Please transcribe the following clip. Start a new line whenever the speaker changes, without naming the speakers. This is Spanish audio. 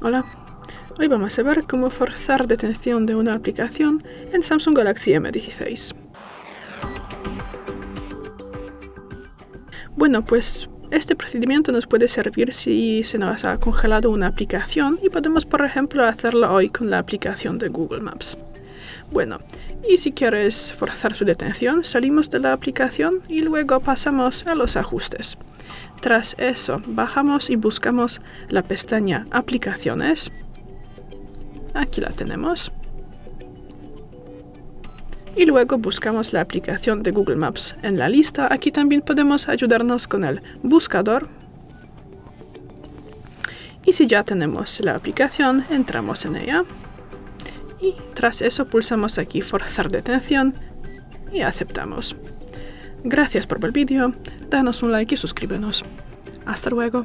Hola, hoy vamos a ver cómo forzar detención de una aplicación en Samsung Galaxy M16. Bueno, pues este procedimiento nos puede servir si se nos ha congelado una aplicación y podemos, por ejemplo, hacerlo hoy con la aplicación de Google Maps. Bueno, y si quieres forzar su detención, salimos de la aplicación y luego pasamos a los ajustes. Tras eso, bajamos y buscamos la pestaña Aplicaciones. Aquí la tenemos. Y luego buscamos la aplicación de Google Maps en la lista. Aquí también podemos ayudarnos con el buscador. Y si ya tenemos la aplicación, entramos en ella. Y tras eso pulsamos aquí Forzar detención y aceptamos. Gracias por ver el vídeo, danos un like y suscríbenos. Hasta luego.